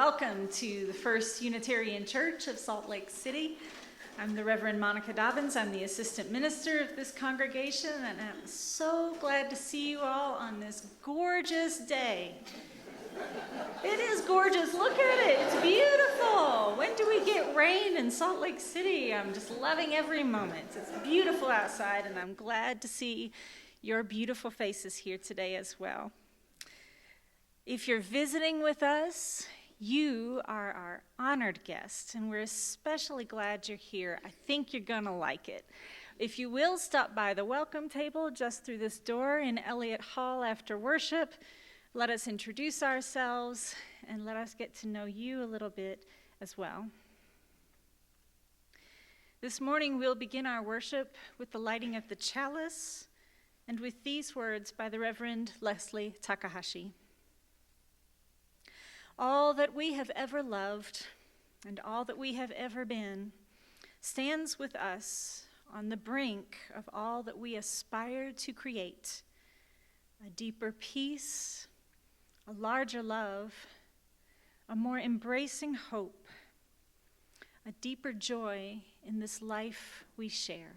welcome to the First Unitarian Church of Salt Lake City. I'm the Reverend Dobbins. I'm the assistant minister of this congregation, and I'm so glad to see you all on this gorgeous day. It is gorgeous. Look at it. It's beautiful. When do we get rain in Salt Lake City? I'm just loving every moment. It's beautiful outside, and I'm glad to see your beautiful faces here today as well. If you're visiting with us, you are our honored guest, and we're especially glad you're here. I think you're going to like it. If you will, stop by the welcome table just through this door in Elliott Hall after worship. Let us introduce ourselves, and let us get to know you a little bit as well. This morning, we'll begin our worship with the lighting of the chalice, and with these words by the Reverend Leslie Takahashi. All that we have ever loved and all that we have ever been stands with us on the brink of all that we aspire to create, a deeper peace, a larger love, a more embracing hope, a deeper joy in this life we share.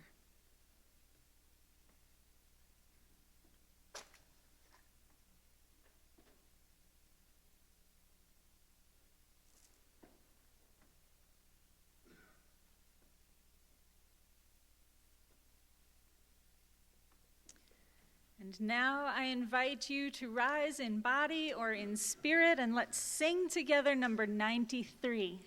And now I invite you to rise in body or in spirit, and let's sing together number 93.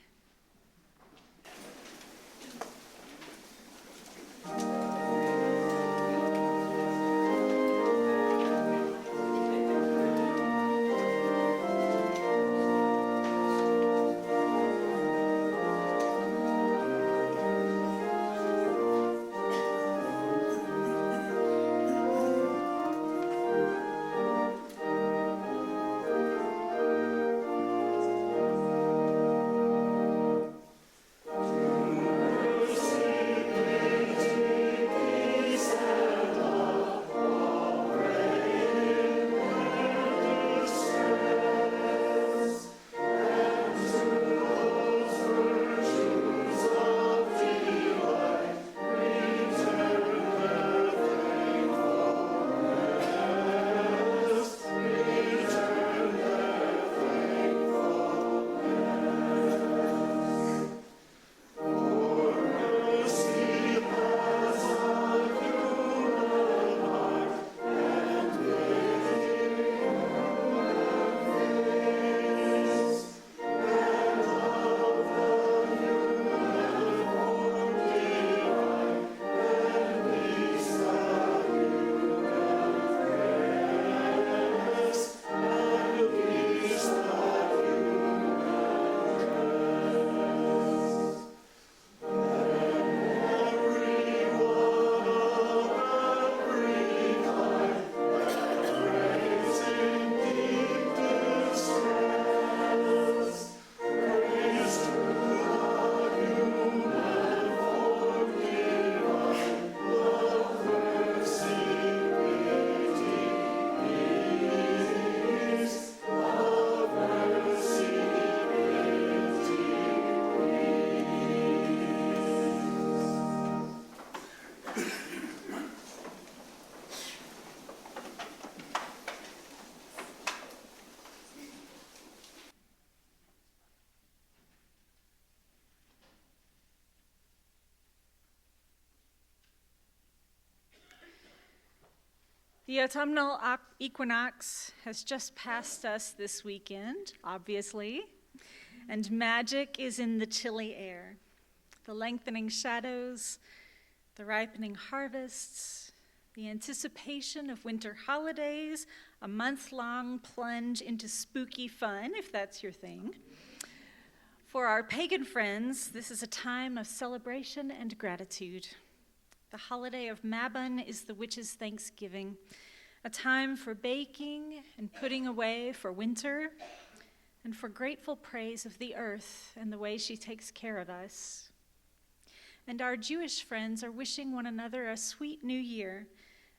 The autumnal equinox has just passed us this weekend, obviously, and magic is in the chilly air. The lengthening shadows, the ripening harvests, the anticipation of winter holidays, a month-long plunge into spooky fun, if that's your thing. For our pagan friends, this is a time of celebration and gratitude. The holiday of Mabon is the witches' Thanksgiving, a time for baking and putting away for winter, and for grateful praise of the earth and the way she takes care of us. And our Jewish friends are wishing one another a sweet new year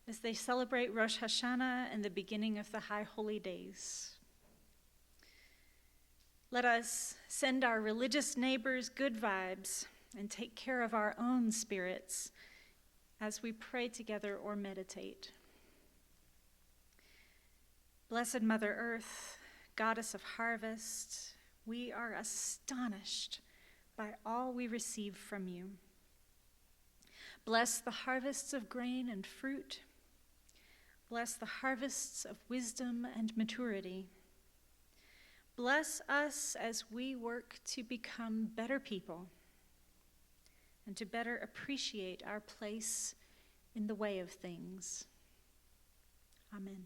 as they celebrate Rosh Hashanah and the beginning of the High Holy Days. Let us send our religious neighbors good vibes and take care of our own spirits as we pray together or meditate. Blessed Mother Earth, Goddess of harvest, we are astonished by all we receive from you. Bless the harvests of grain and fruit. Bless the harvests of wisdom and maturity. Bless us as we work to become better people and to better appreciate our place in the way of things. Amen.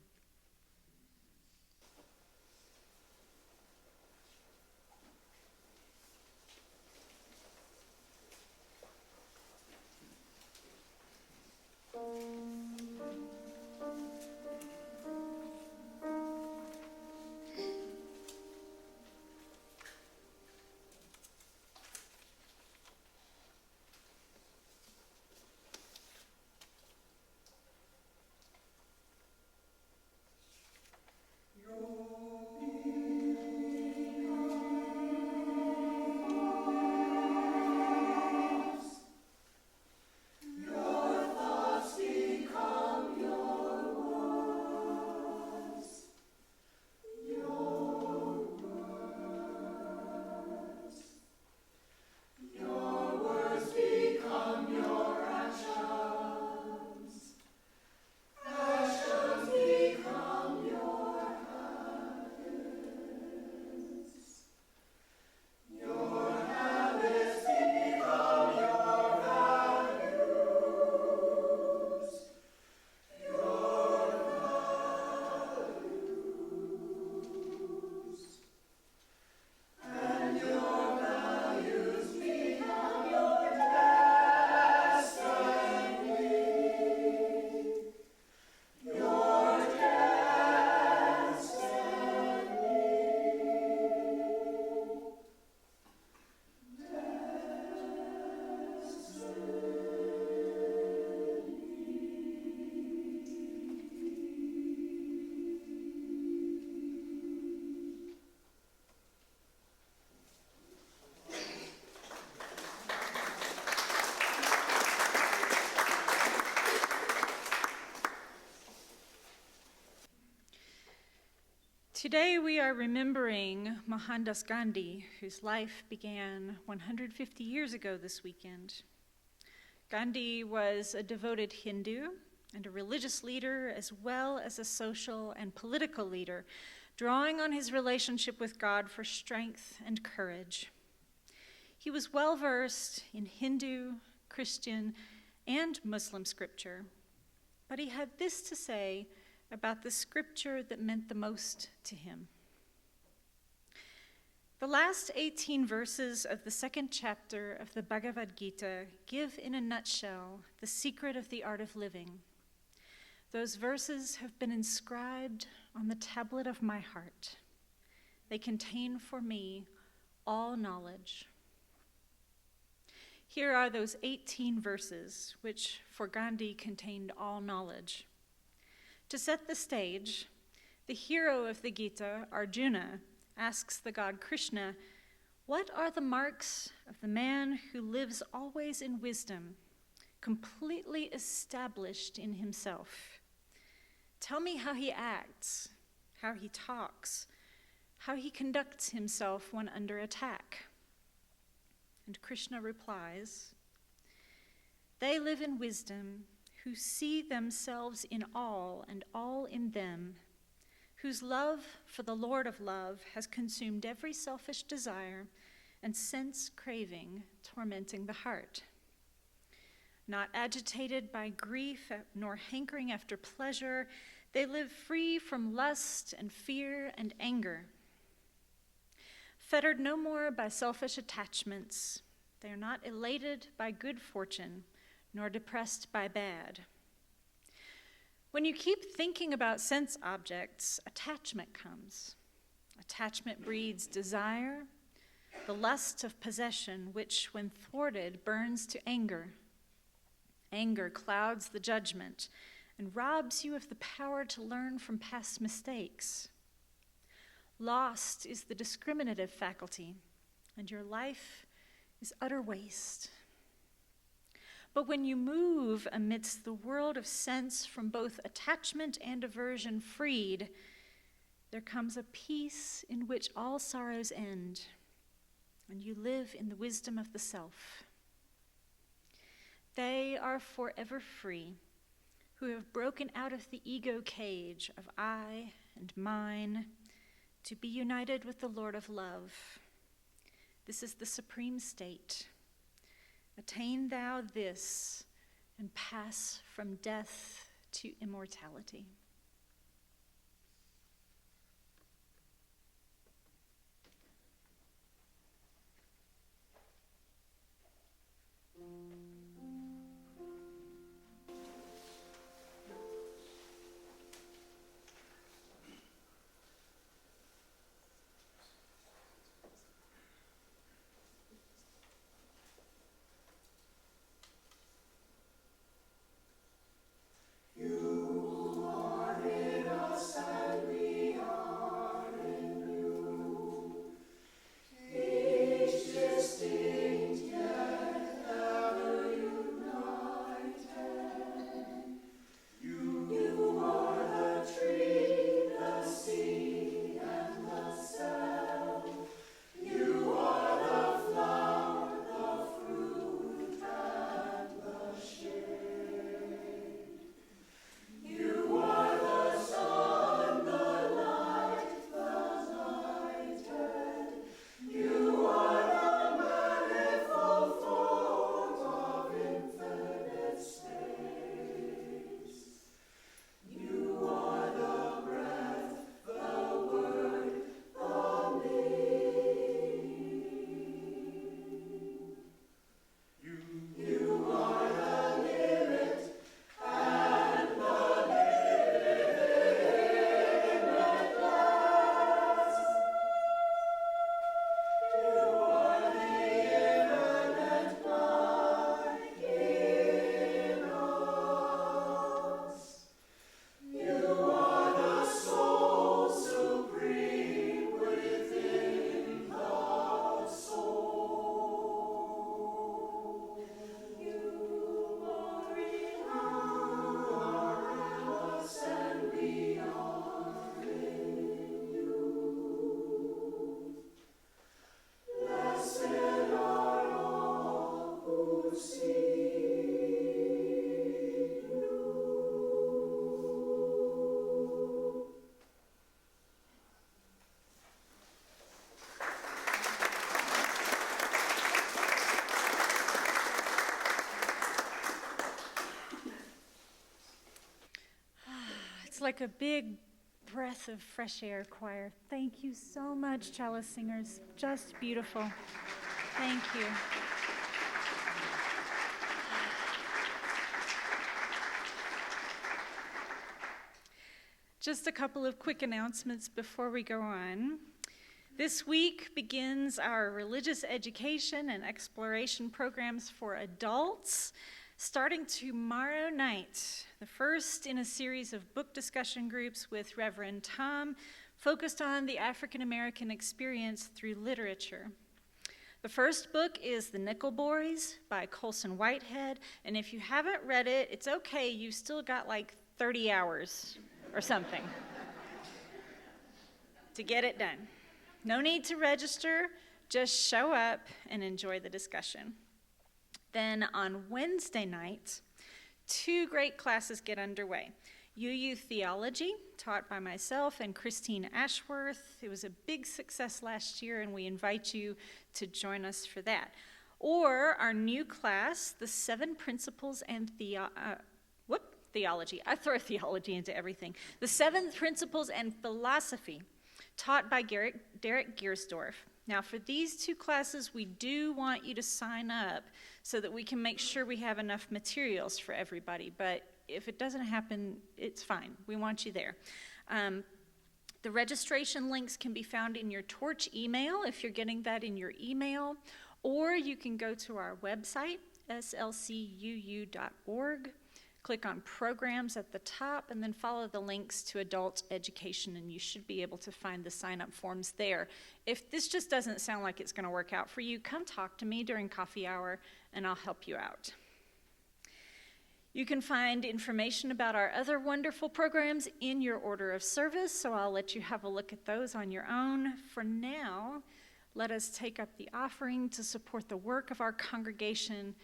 Today we are remembering Mohandas Gandhi, whose life began 150 years ago this weekend. Gandhi was a devoted Hindu and a religious leader, as well as a social and political leader, drawing on his relationship with God for strength and courage. He was well-versed in Hindu, Christian, and Muslim scripture, but he had this to say about the scripture that meant the most to him. The last 18 verses of the second chapter of the Bhagavad Gita give in a nutshell the secret of the art of living. Those verses have been inscribed on the tablet of my heart. They contain for me all knowledge. Here are those 18 verses, which for Gandhi contained all knowledge. To set the stage, the hero of the Gita, Arjuna, asks the god Krishna, "What are the marks of the man who lives always in wisdom, completely established in himself? Tell me how he acts, how he talks, how he conducts himself when under attack." And Krishna replies, "They live in wisdom, who see themselves in all and all in them, whose love for the Lord of love has consumed every selfish desire and sense craving tormenting the heart. Not agitated by grief nor hankering after pleasure, they live free from lust and fear and anger. Fettered no more by selfish attachments, they are not elated by good fortune, nor depressed by bad. When you keep thinking about sense objects, attachment comes. Attachment breeds desire, the lust of possession, which, when thwarted, burns to anger. Anger clouds the judgment and robs you of the power to learn from past mistakes. Lost is the discriminative faculty, and your life is utter waste. But when you move amidst the world of sense from both attachment and aversion freed, there comes a peace in which all sorrows end, and you live in the wisdom of the self. They are forever free who have broken out of the ego cage of I and mine to be united with the Lord of love. This is the supreme state. Attain thou this and pass from death to immortality. It's like a big breath of fresh air, choir. Thank you so much, chalice singers. Just beautiful. Thank you. Just a couple of quick announcements before we go on. This week begins our religious education and exploration programs for adults, starting tomorrow night, the first in a series of book discussion groups with Reverend Tom, focused on the African American experience through literature. The first book is The Nickel Boys by Colson Whitehead, and if you haven't read it, it's okay, you still got like 30 hours or something to get it done. No need to register, just show up and enjoy the discussion. Then on Wednesday night, 2 great classes get underway. UU Theology, taught by myself and Christine Ashworth. It was a big success last year, and we invite you to join us for that. Or our new class, The 7 Principles and Theology. I throw theology into everything. The 7 Principles and Philosophy, taught by Derek Giersdorf. Now, for these 2 classes, we do want you to sign up so that we can make sure we have enough materials for everybody. But if it doesn't happen, it's fine. We want you there. The registration links can be found in your Torch email if you're getting that in your email, or you can go to our website, slcuu.org, click on programs at the top and then follow the links to adult education, and you should be able to find the sign-up forms there. If this just doesn't sound like it's going to work out for you, come talk to me during coffee hour and I'll help you out. You can find information about our other wonderful programs in your order of service, so I'll let you have a look at those on your own. For now, let us take up the offering to support the work of our congregation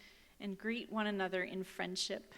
and greet one another in friendship.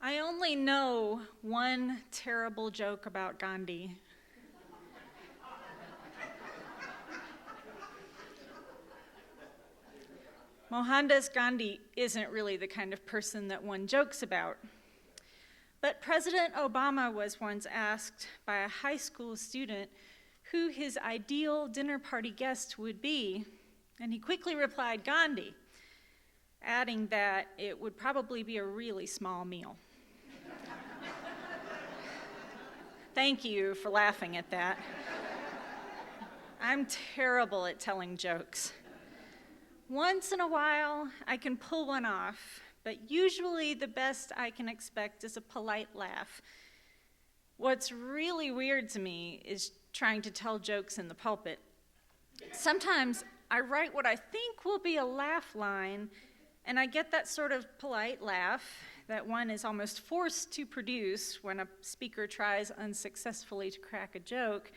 I only know one terrible joke about Gandhi. Mohandas Gandhi isn't really the kind of person that one jokes about. But President Obama was once asked by a high school student who his ideal dinner party guest would be, and he quickly replied, Gandhi, adding that it would probably be a really small meal. Thank you for laughing at that. I'm terrible at telling jokes. Once in a while, I can pull one off, but usually the best I can expect is a polite laugh. What's really weird to me is trying to tell jokes in the pulpit. Sometimes I write what I think will be a laugh line, and I get that sort of polite laugh that one is almost forced to produce when a speaker tries unsuccessfully to crack a joke.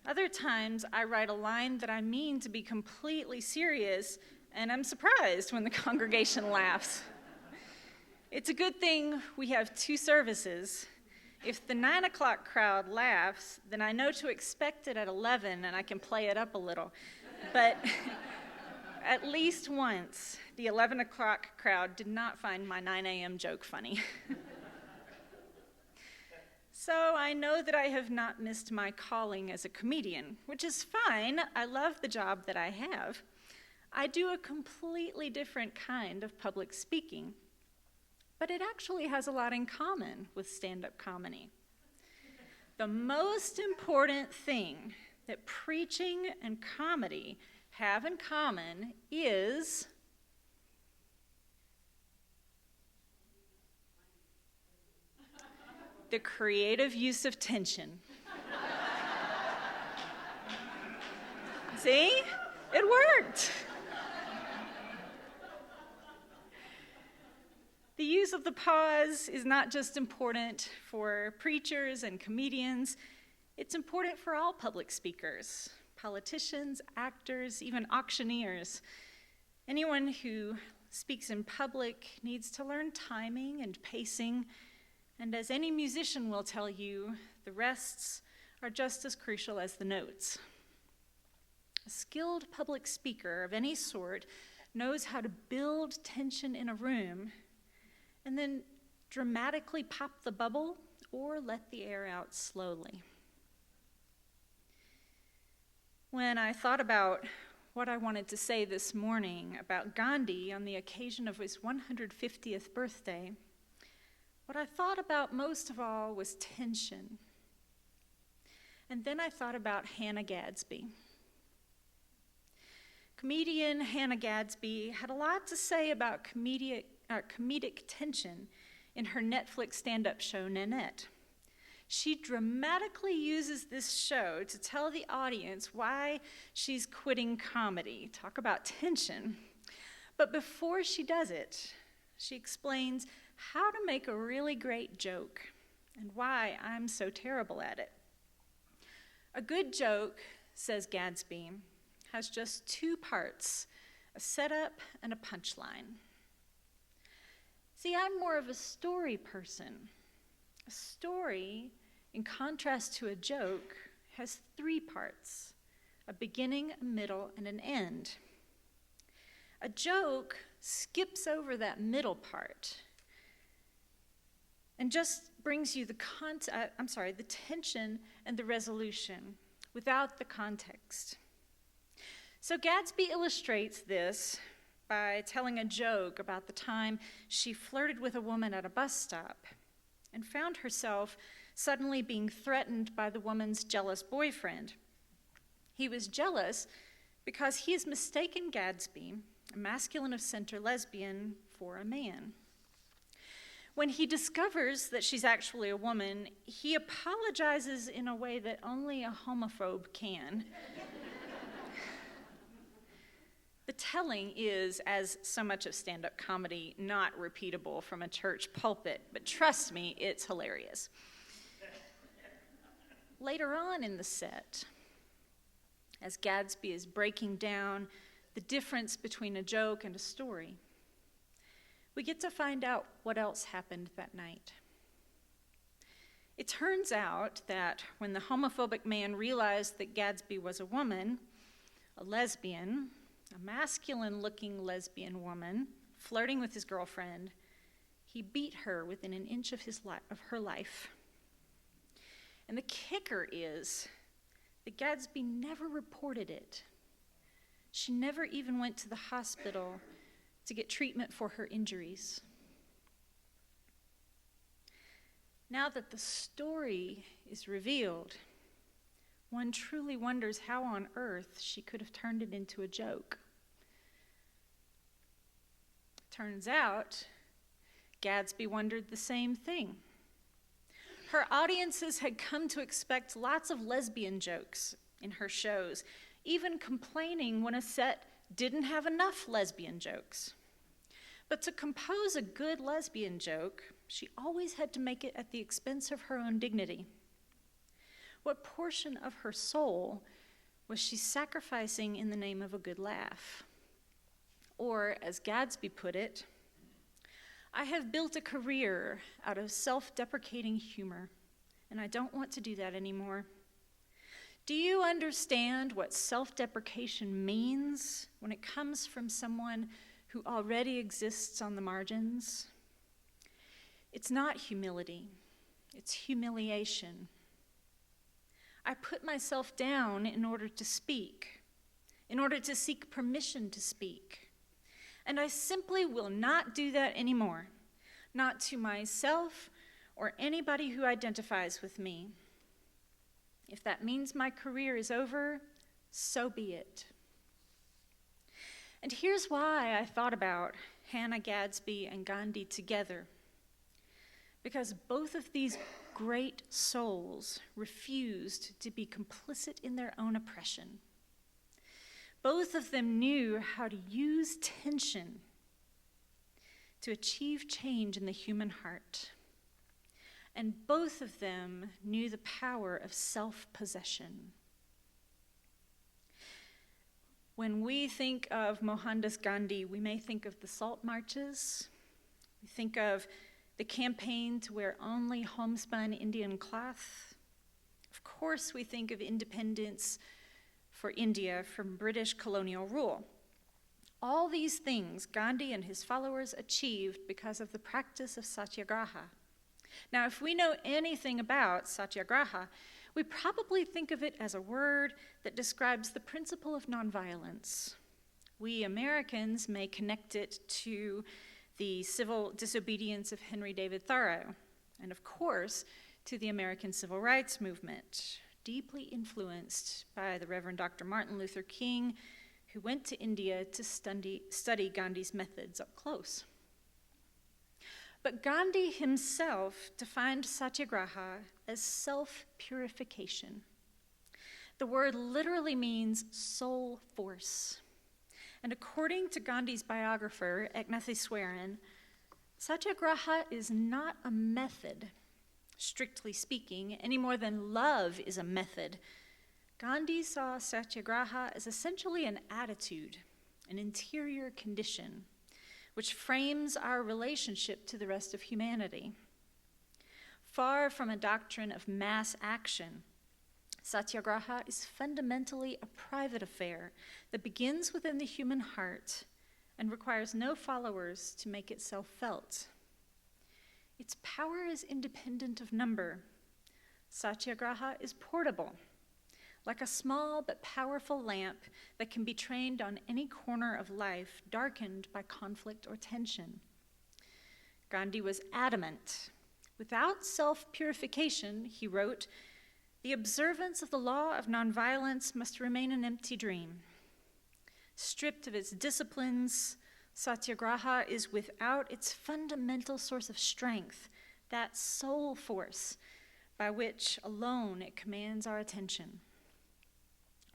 Other times, I write a line that I mean to be completely serious, and I'm surprised when the congregation laughs. It's a good thing we have two services. If the 9 o'clock crowd laughs, then I know to expect it at 11, and I can play it up a little. But at least once, the 11 o'clock crowd did not find my 9 a.m. joke funny. So I know that I have not missed my calling as a comedian, which is fine. I love the job that I have. I do a completely different kind of public speaking, but it actually has a lot in common with stand-up comedy. The most important thing that preaching and comedy have in common is the creative use of tension. See? It worked. The use of the pause is not just important for preachers and comedians, it's important for all public speakers, politicians, actors, even auctioneers. Anyone who speaks in public needs to learn timing and pacing, and as any musician will tell you, the rests are just as crucial as the notes. A skilled public speaker of any sort knows how to build tension in a room and then dramatically pop the bubble or let the air out slowly. When I thought about what I wanted to say this morning about Gandhi on the occasion of his 150th birthday, what I thought about most of all was tension. And then I thought about Hannah Gadsby. Comedian Hannah Gadsby had a lot to say about comedic tension in her Netflix stand-up show, Nanette. She dramatically uses this show to tell the audience why she's quitting comedy. Talk about tension. But before she does it, she explains how to make a really great joke and why I'm so terrible at it. A good joke, says Gadsby, has just two parts, a setup and a punchline. See, I'm more of a story person. A story, in contrast to a joke, has three parts, a beginning, a middle, and an end. A joke skips over that middle part and just brings you the tension and the resolution without the context. So Gadsby illustrates this by telling a joke about the time she flirted with a woman at a bus stop and found herself suddenly being threatened by the woman's jealous boyfriend. He was jealous because he has mistaken Gadsby, a masculine of center lesbian, for a man. When he discovers that she's actually a woman, he apologizes in a way that only a homophobe can. The telling is, as so much of stand-up comedy, not repeatable from a church pulpit, but trust me, it's hilarious. Later on in the set, as Gadsby is breaking down the difference between a joke and a story, we get to find out what else happened that night. It turns out that when the homophobic man realized that Gadsby was a woman, a lesbian, a masculine-looking lesbian woman, flirting with his girlfriend, He beat her within an inch of her life. And the kicker is that Gadsby never reported it. She never even went to the hospital to get treatment for her injuries. Now that the story is revealed, one truly wonders how on earth she could have turned it into a joke. Turns out, Gadsby wondered the same thing. Her audiences had come to expect lots of lesbian jokes in her shows, even complaining when a set didn't have enough lesbian jokes. But to compose a good lesbian joke, she always had to make it at the expense of her own dignity. What portion of her soul was she sacrificing in the name of a good laugh? Or, as Gadsby put it, I have built a career out of self-deprecating humor, and I don't want to do that anymore. Do you understand what self-deprecation means when it comes from someone who already exists on the margins? It's not humility, it's humiliation. I put myself down in order to speak, in order to seek permission to speak. And I simply will not do that anymore, not to myself or anybody who identifies with me. If that means my career is over, so be it. And here's why I thought about Hannah Gadsby and Gandhi together. Because both of these great souls refused to be complicit in their own oppression. Both of them knew how to use tension to achieve change in the human heart. And both of them knew the power of self-possession. When we think of Mohandas Gandhi, we may think of the salt marches. We think of the campaign to wear only homespun Indian cloth. Of course, we think of independence for India from British colonial rule. All these things Gandhi and his followers achieved because of the practice of satyagraha. Now, if we know anything about satyagraha, we probably think of it as a word that describes the principle of nonviolence. We Americans may connect it to the civil disobedience of Henry David Thoreau, and of course, to the American Civil Rights Movement, deeply influenced by the Reverend Dr. Martin Luther King, who went to India to study Gandhi's methods up close. But Gandhi himself defined satyagraha as self-purification. The word literally means soul force. And according to Gandhi's biographer, Eknatheswaran, satyagraha is not a method, strictly speaking, any more than love is a method. Gandhi saw satyagraha as essentially an attitude, an interior condition, which frames our relationship to the rest of humanity. Far from a doctrine of mass action, satyagraha is fundamentally a private affair that begins within the human heart and requires no followers to make itself felt. Its power is independent of number. Satyagraha is portable, like a small but powerful lamp that can be trained on any corner of life darkened by conflict or tension. Gandhi was adamant. Without self-purification, he wrote, the observance of the law of nonviolence must remain an empty dream. Stripped of its disciplines, satyagraha is without its fundamental source of strength, that soul force by which alone it commands our attention.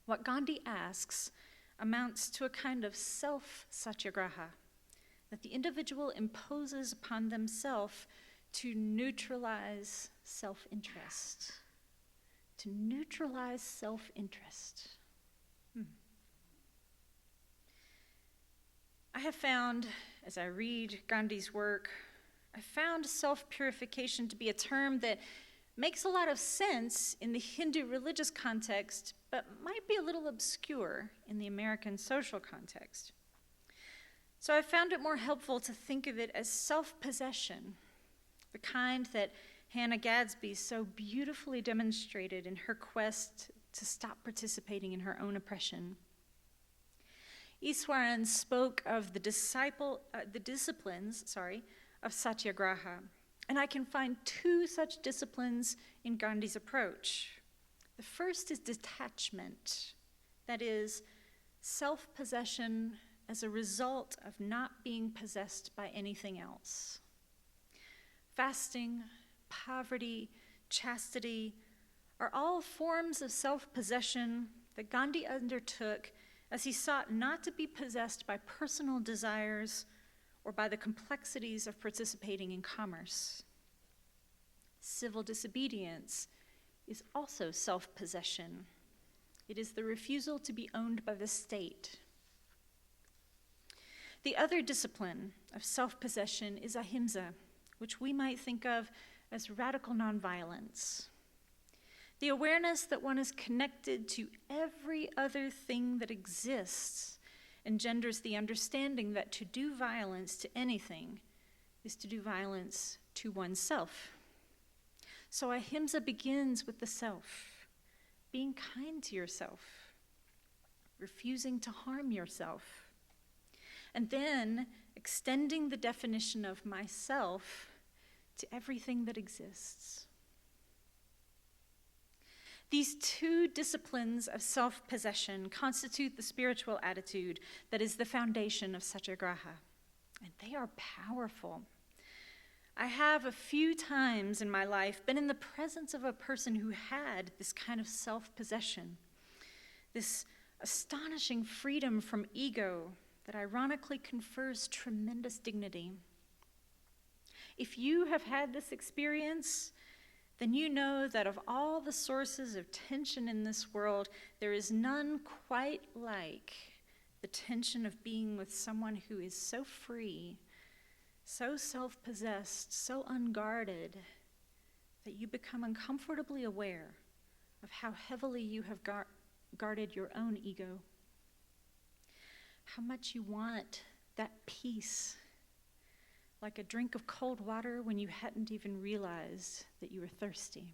What Gandhi asks amounts to a kind of self-satyagraha that the individual imposes upon themselves to neutralize self-interest. To neutralize self-interest. I have found, as I read Gandhi's work, I found self-purification to be a term that makes a lot of sense in the Hindu religious context, but might be a little obscure in the American social context. So I found it more helpful to think of it as self-possession, the kind that Hannah Gadsby so beautifully demonstrated in her quest to stop participating in her own oppression. Iswaran spoke of the disciplines of satyagraha, and I can find two such disciplines in Gandhi's approach. The first is detachment, that is, self-possession as a result of not being possessed by anything else. Fasting, poverty, chastity are all forms of self-possession that Gandhi undertook as he sought not to be possessed by personal desires or by the complexities of participating in commerce. Civil disobedience is also self-possession. It is the refusal to be owned by the state. The other discipline of self-possession is ahimsa, which we might think of as radical nonviolence. The awareness that one is connected to every other thing that exists engenders the understanding that to do violence to anything is to do violence to oneself. So ahimsa begins with the self, being kind to yourself, refusing to harm yourself, and then extending the definition of myself to everything that exists. These two disciplines of self-possession constitute the spiritual attitude that is the foundation of satyagraha, and they are powerful. I have a few times in my life been in the presence of a person who had this kind of self-possession, this astonishing freedom from ego that ironically confers tremendous dignity. If you have had this experience, then you know that of all the sources of tension in this world, there is none quite like the tension of being with someone who is so free, so self-possessed, so unguarded, that you become uncomfortably aware of how heavily you have guarded your own ego, how much you want that peace, like a drink of cold water when you hadn't even realized that you were thirsty.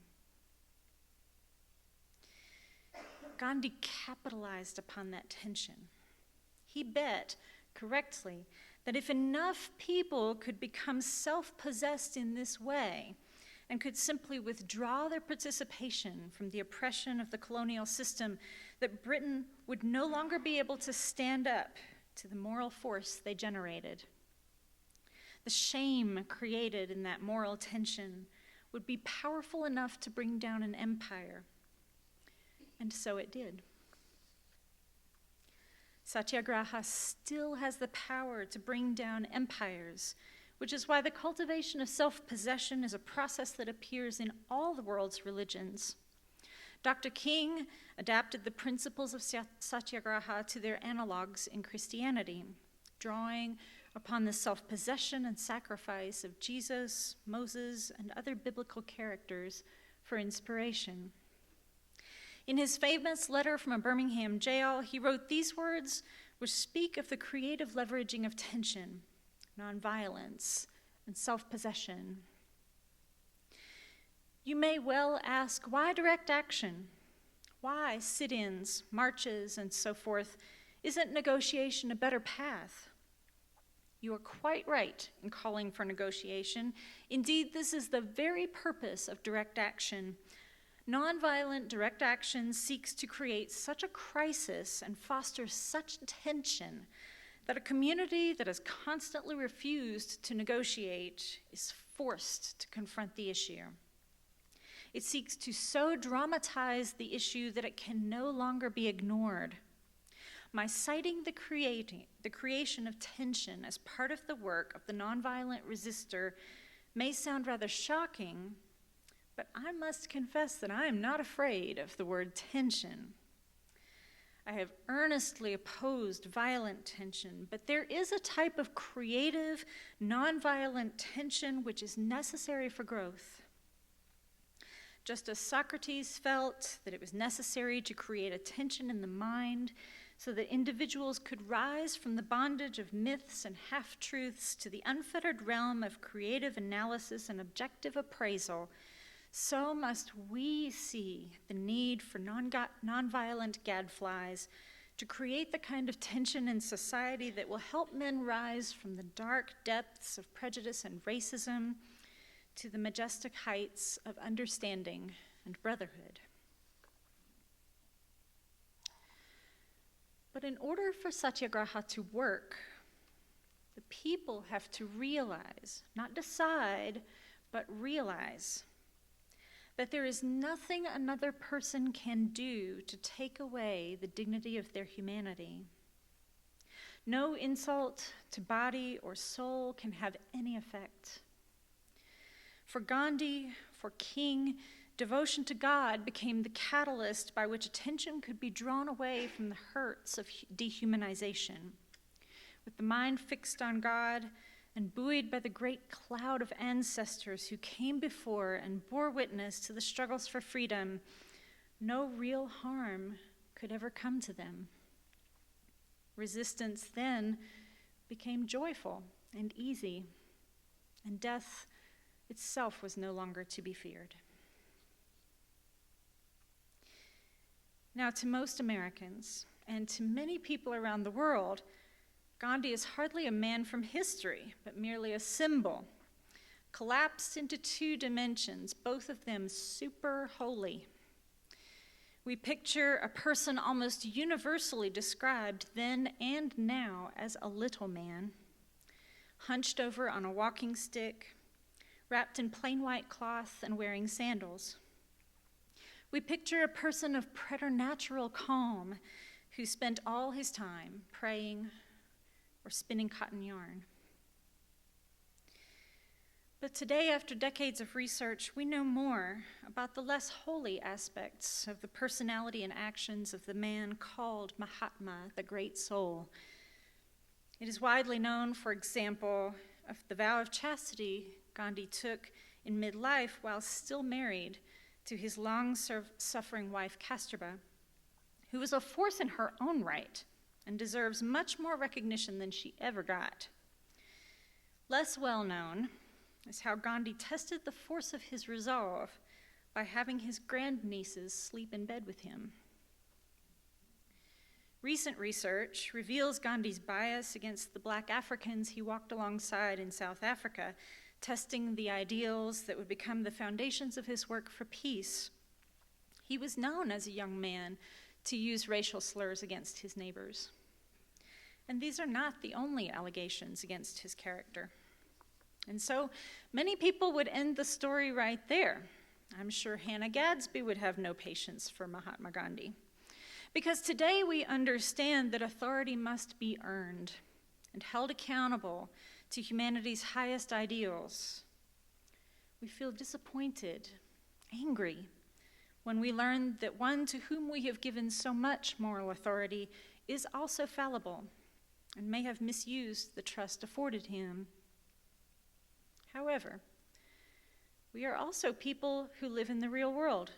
Gandhi capitalized upon that tension. He bet, correctly, that if enough people could become self-possessed in this way and could simply withdraw their participation from the oppression of the colonial system, that Britain would no longer be able to stand up to the moral force they generated. The shame created in that moral tension would be powerful enough to bring down an empire. And so it did. Satyagraha still has the power to bring down empires, which is why the cultivation of self-possession is a process that appears in all the world's religions. Dr. King adapted the principles of Satyagraha to their analogs in Christianity, drawing upon the self-possession and sacrifice of Jesus, Moses, and other biblical characters for inspiration. In his famous letter from a Birmingham jail, he wrote these words, which speak of the creative leveraging of tension, nonviolence, and self-possession. You may well ask, why direct action? Why sit-ins, marches, and so forth? Isn't negotiation a better path? You are quite right in calling for negotiation. Indeed, this is the very purpose of direct action. Nonviolent direct action seeks to create such a crisis and foster such tension that a community that has constantly refused to negotiate is forced to confront the issue. It seeks to so dramatize the issue that it can no longer be ignored. My citing the creation of tension as part of the work of the nonviolent resistor may sound rather shocking, but I must confess that I am not afraid of the word tension. I have earnestly opposed violent tension, but there is a type of creative, nonviolent tension which is necessary for growth. Just as Socrates felt that it was necessary to create a tension in the mind so that individuals could rise from the bondage of myths and half-truths to the unfettered realm of creative analysis and objective appraisal, so must we see the need for nonviolent gadflies to create the kind of tension in society that will help men rise from the dark depths of prejudice and racism to the majestic heights of understanding and brotherhood. But in order for satyagraha to work, the people have to realize, not decide, but realize that there is nothing another person can do to take away the dignity of their humanity. No insult to body or soul can have any effect. For Gandhi, for King, devotion to God became the catalyst by which attention could be drawn away from the hurts of dehumanization. With the mind fixed on God and buoyed by the great cloud of ancestors who came before and bore witness to the struggles for freedom, no real harm could ever come to them. Resistance then became joyful and easy, and death itself was no longer to be feared. Now, to most Americans, and to many people around the world, Gandhi is hardly a man from history, but merely a symbol, collapsed into two dimensions, both of them super holy. We picture a person almost universally described then and now as a little man, hunched over on a walking stick, wrapped in plain white cloth and wearing sandals. We picture a person of preternatural calm who spent all his time praying or spinning cotton yarn. But today, after decades of research, we know more about the less holy aspects of the personality and actions of the man called Mahatma, the Great Soul. It is widely known, for example, of the vow of chastity Gandhi took in midlife while still married to his long-suffering wife, Kasturba, who was a force in her own right and deserves much more recognition than she ever got. Less well known is how Gandhi tested the force of his resolve by having his grandnieces sleep in bed with him. Recent research reveals Gandhi's bias against the Black Africans he walked alongside in South Africa, testing the ideals that would become the foundations of his work for peace. He was known as a young man to use racial slurs against his neighbors. And these are not the only allegations against his character. And so many people would end the story right there. I'm sure Hannah Gadsby would have no patience for Mahatma Gandhi. Because today we understand that authority must be earned and held accountable to humanity's highest ideals. We feel disappointed, angry, when we learn that one to whom we have given so much moral authority is also fallible and may have misused the trust afforded him. However, we are also people who live in the real world,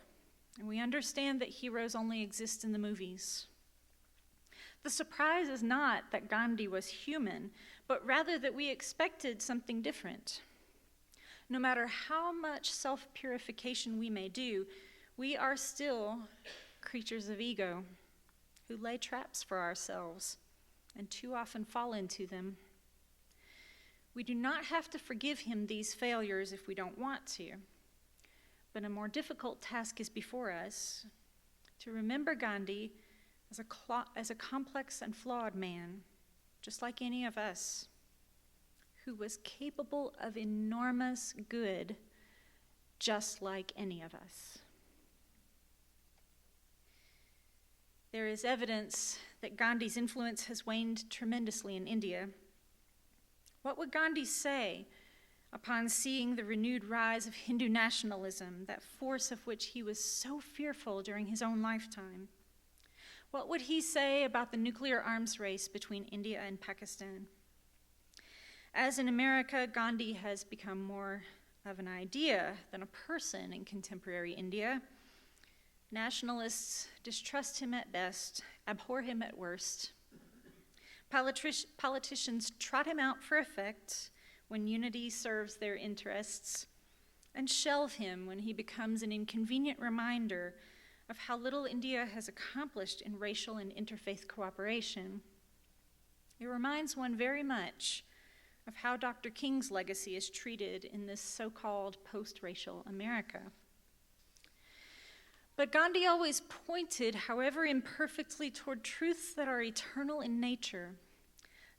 and we understand that heroes only exist in the movies. The surprise is not that Gandhi was human, but rather that we expected something different. No matter how much self-purification we may do, we are still creatures of ego who lay traps for ourselves and too often fall into them. We do not have to forgive him these failures if we don't want to, but a more difficult task is before us, to remember Gandhi as a complex and flawed man, just like any of us, who was capable of enormous good, just like any of us. There is evidence that Gandhi's influence has waned tremendously in India. What would Gandhi say upon seeing the renewed rise of Hindu nationalism, that force of which he was so fearful during his own lifetime? What would he say about the nuclear arms race between India and Pakistan? As in America, Gandhi has become more of an idea than a person in contemporary India. Nationalists distrust him at best, abhor him at worst. Politicians trot him out for effect when unity serves their interests, and shelve him when he becomes an inconvenient reminder of how little India has accomplished in racial and interfaith cooperation. It reminds one very much of how Dr. King's legacy is treated in this so-called post-racial America. But Gandhi always pointed, however imperfectly, toward truths that are eternal in nature,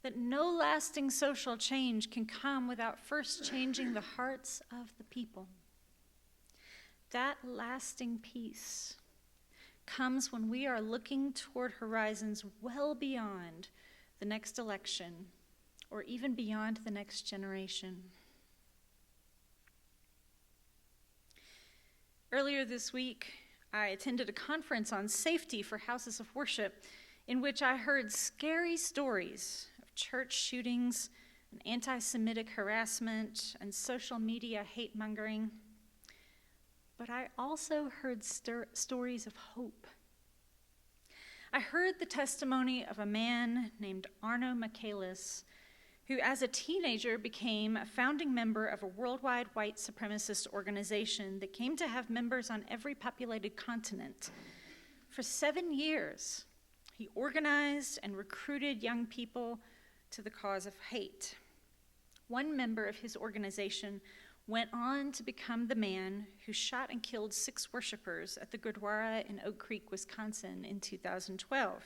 that no lasting social change can come without first changing the hearts of the people. That lasting peace comes when we are looking toward horizons well beyond the next election, or even beyond the next generation. Earlier this week, I attended a conference on safety for houses of worship in which I heard scary stories of church shootings and anti-Semitic harassment and social media hate-mongering. But I also heard stories of hope. I heard the testimony of a man named Arno Michaelis, who as a teenager became a founding member of a worldwide white supremacist organization that came to have members on every populated continent. For 7 years, he organized and recruited young people to the cause of hate. One member of his organization went on to become the man who shot and killed 6 worshipers at the Gurdwara in Oak Creek, Wisconsin in 2012.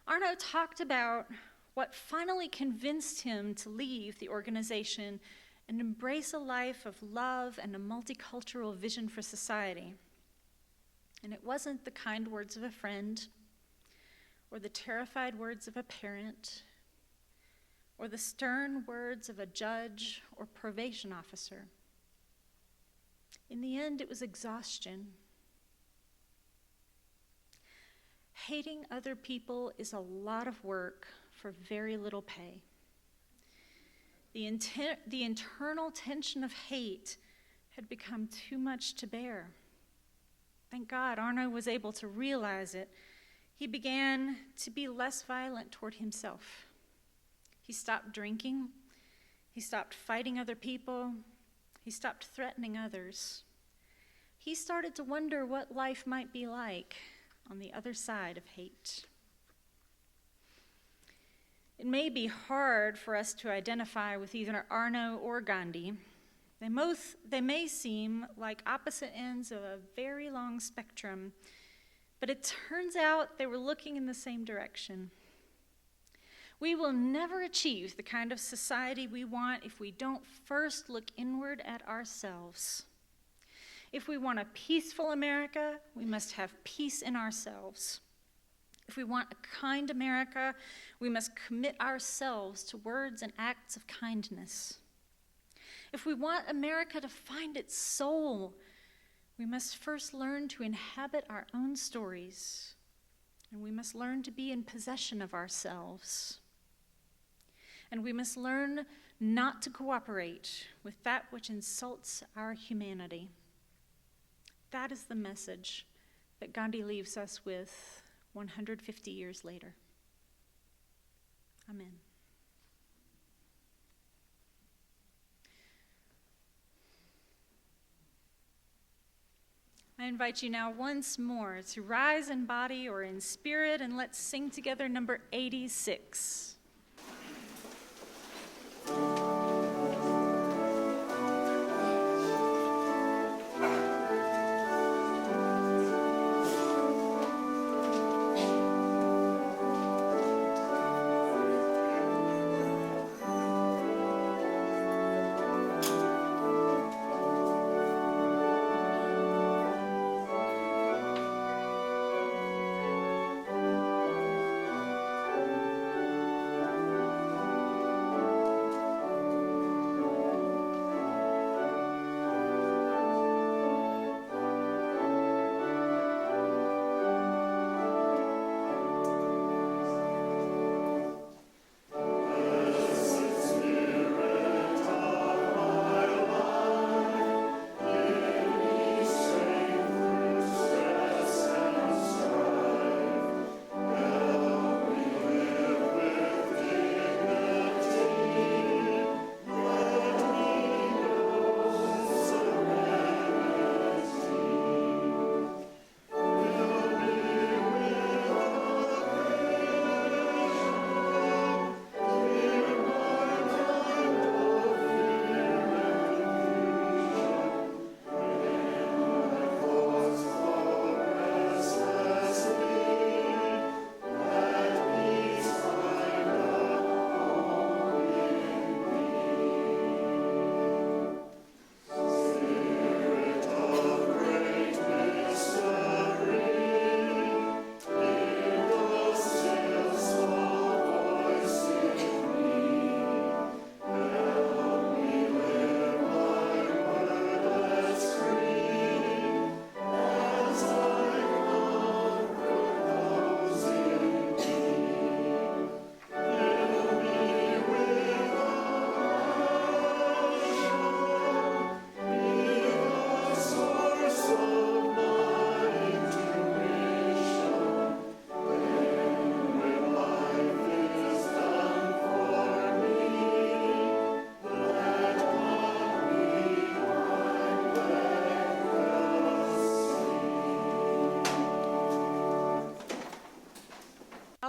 Arno talked about what finally convinced him to leave the organization and embrace a life of love and a multicultural vision for society. And it wasn't the kind words of a friend, or the terrified words of a parent, or the stern words of a judge or probation officer. In the end, it was exhaustion. Hating other people is a lot of work for very little pay. The internal tension of hate had become too much to bear. Thank God Arno was able to realize it. He began to be less violent toward himself. He stopped drinking. He stopped fighting other people. He stopped threatening others. He started to wonder what life might be like on the other side of hate. It may be hard for us to identify with either Arno or Gandhi. They may seem like opposite ends of a very long spectrum, but it turns out they were looking in the same direction. We will never achieve the kind of society we want if we don't first look inward at ourselves. If we want a peaceful America, we must have peace in ourselves. If we want a kind America, we must commit ourselves to words and acts of kindness. If we want America to find its soul, we must first learn to inhabit our own stories, and we must learn to be in possession of ourselves. And we must learn not to cooperate with that which insults our humanity. That is the message that Gandhi leaves us with 150 years later. Amen. I invite you now once more to rise in body or in spirit, and let's sing together number 86.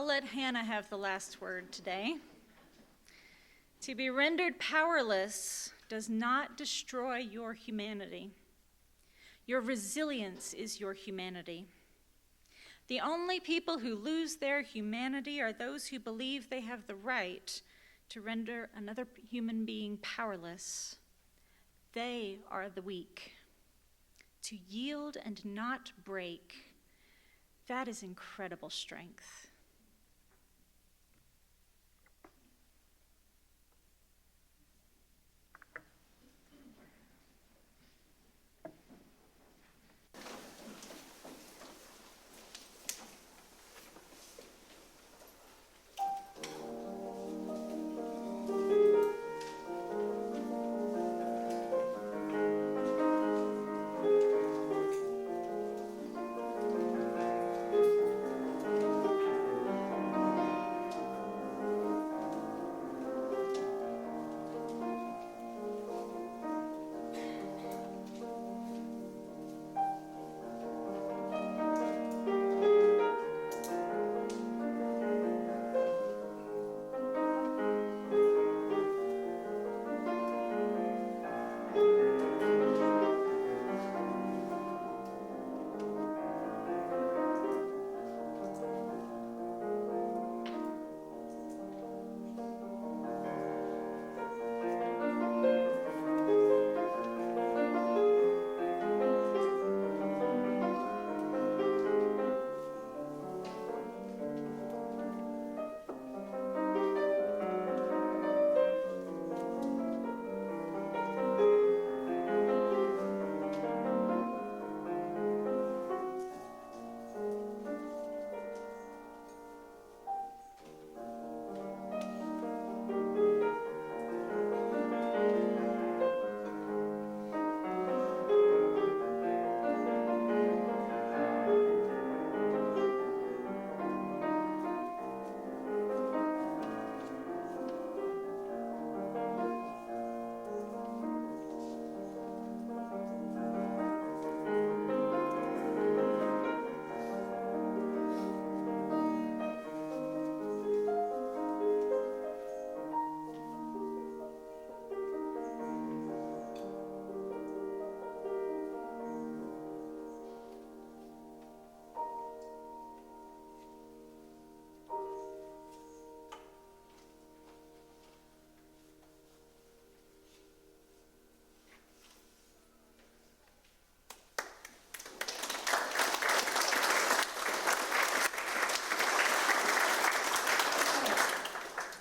I'll let Hannah have the last word today. To be rendered powerless does not destroy your humanity. Your resilience is your humanity. The only people who lose their humanity are those who believe they have the right to render another human being powerless. They are the weak. To yield and not break, that is incredible strength.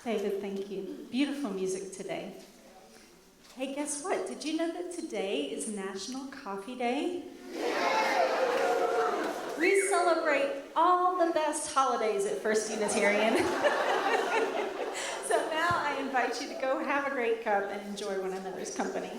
David, thank you. Beautiful music today. Hey, guess what? Did you know that today is National Coffee Day? We celebrate all the best holidays at First Unitarian. So now I invite you to go have a great cup and enjoy one another's company.